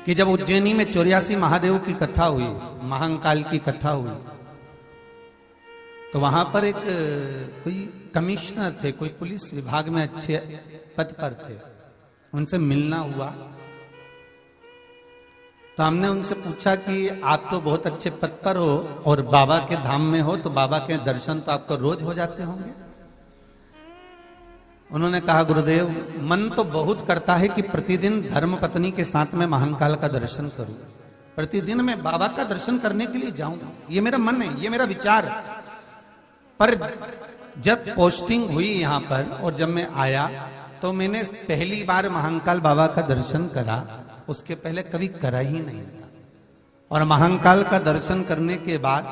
कि जब उज्जैनी में 84 महादेव की कथा हुई, महाकाल की कथा हुई, तो वहां पर एक कोई कमिश्नर थे, कोई पुलिस विभाग में अच्छे पद पर थे, उनसे मिलना हुआ। तो हमने उनसे पूछा कि आप तो बहुत अच्छे पद पर हो और बाबा के धाम में हो, तो बाबा के दर्शन तो आपको रोज हो जाते होंगे। उन्होंने कहा, गुरुदेव मन तो बहुत करता है कि प्रतिदिन धर्म पत्नी के साथ में महाकाल का दर्शन करूं, प्रतिदिन मैं बाबा का दर्शन करने के लिए जाऊं, ये मेरा मन है, ये मेरा विचार। पर जब पोस्टिंग हुई यहां पर और जब मैं आया तो मैंने पहली बार महाकाल बाबा का दर्शन करा, उसके पहले कभी करा ही नहीं था। और महाकाल का दर्शन करने के बाद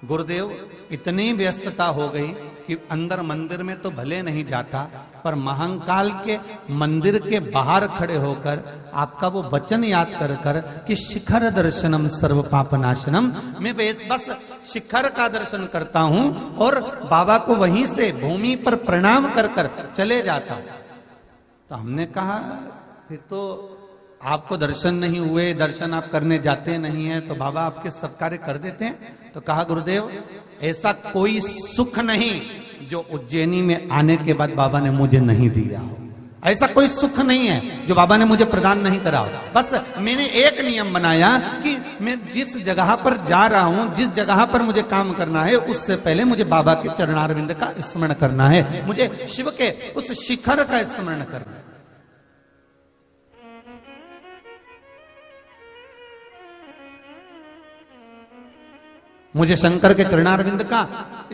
गुरुदेव इतनी व्यस्तता हो गई कि अंदर मंदिर में तो भले नहीं जाता, पर महाकाल के मंदिर के बाहर खड़े होकर आपका वो वचन याद कर कर कि शिखर दर्शनम सर्व पापनाशनम, मैं बस शिखर का दर्शन करता हूं और बाबा को वहीं से भूमि पर प्रणाम कर कर चले जाता हूं। तो हमने कहा, फिर तो आपको दर्शन नहीं हुए, दर्शन आप करने जाते नहीं हैं, तो बाबा आपके सब कार्य कर देते हैं। तो कहा, गुरुदेव ऐसा कोई सुख नहीं जो उज्जैनी में आने के बाद बाबा ने मुझे नहीं दिया हो, ऐसा कोई सुख नहीं है जो बाबा ने मुझे प्रदान नहीं करा हो। बस मैंने एक नियम बनाया कि मैं जिस जगह पर जा रहा हूं, जिस जगह पर मुझे काम करना है, उससे पहले मुझे बाबा के चरणारविंद का स्मरण करना है, मुझे शिव के उस शिखर का स्मरण करना है। मुझे शंकर के चरणारविंद का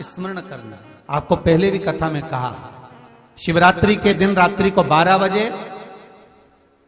स्मरण करना। आपको पहले भी कथा में कहा, शिवरात्रि के दिन रात्रि को 12 बजे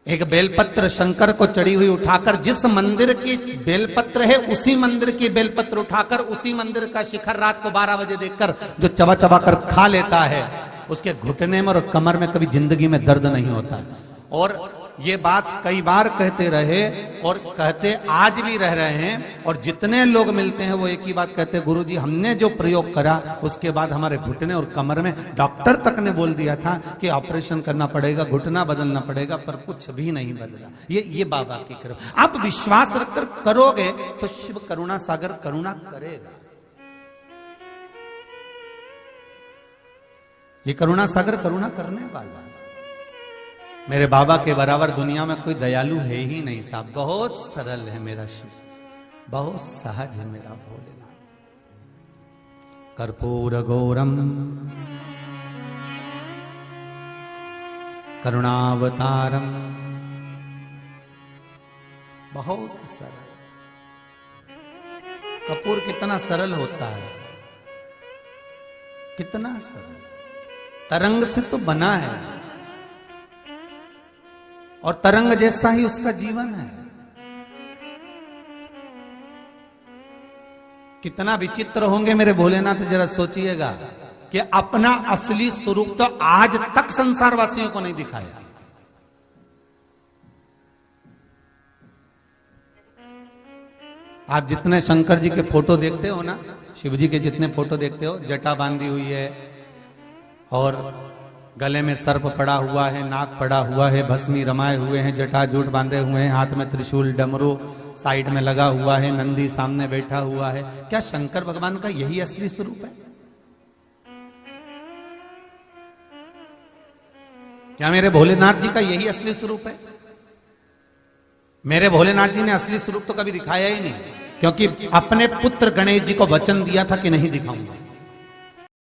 एक बेलपत्र शंकर को चढ़ी हुई उठाकर, जिस मंदिर की बेलपत्र है उसी मंदिर की बेलपत्र उठाकर उसी मंदिर का शिखर रात को 12 बजे देखकर जो चबा चबा कर खा लेता है, उसके घुटने में और कमर में कभी जिंदगी में दर्द नहीं होता। और ये बात कई बार कहते रहे और कहते आज भी रह रहे हैं, और जितने लोग मिलते हैं वो एक ही बात कहते हैं, गुरुजी हमने जो प्रयोग करा उसके बाद हमारे घुटने और कमर में, डॉक्टर तक ने बोल दिया था कि ऑपरेशन करना पड़ेगा, घुटना बदलना पड़ेगा, पर कुछ भी नहीं बदला। ये बाबा की कृपा। आप विश्वास रखकर करोगे तो शिव करुणा सागर करुणा करेगा। ये करुणा सागर करुणा करने वाला। मेरे बाबा के बराबर दुनिया में कोई दयालु है ही नहीं साहब। बहुत सरल है मेरा शिव, बहुत सहज है मेरा भोलेनाथ। कर्पूर गौरम करुणावतारम, बहुत सरल। कपूर कितना सरल होता है, कितना सरल, तरंग से तो बना है और तरंग जैसा ही उसका जीवन है। कितना विचित्र होंगे मेरे भोलेनाथ, जरा सोचिएगा कि अपना असली स्वरूप तो आज तक संसार वासियों को नहीं दिखाया। आप जितने शंकर जी के फोटो देखते हो ना, शिव जी के जितने फोटो देखते हो, जटा बांधी हुई है और गले में सर्प पड़ा हुआ है, नाक पड़ा हुआ है, भस्मी रमाए हुए हैं, जटाजूट बांधे हुए हैं, हाथ में त्रिशूल डमरू साइड में लगा हुआ है, नंदी सामने बैठा हुआ है, क्या शंकर भगवान का यही असली स्वरूप है? क्या मेरे भोलेनाथ जी का यही असली स्वरूप है? मेरे भोलेनाथ जी ने असली स्वरूप तो कभी दिखाया ही नहीं, क्योंकि अपने पुत्र गणेश जी को वचन दिया था कि नहीं दिखाऊंगा।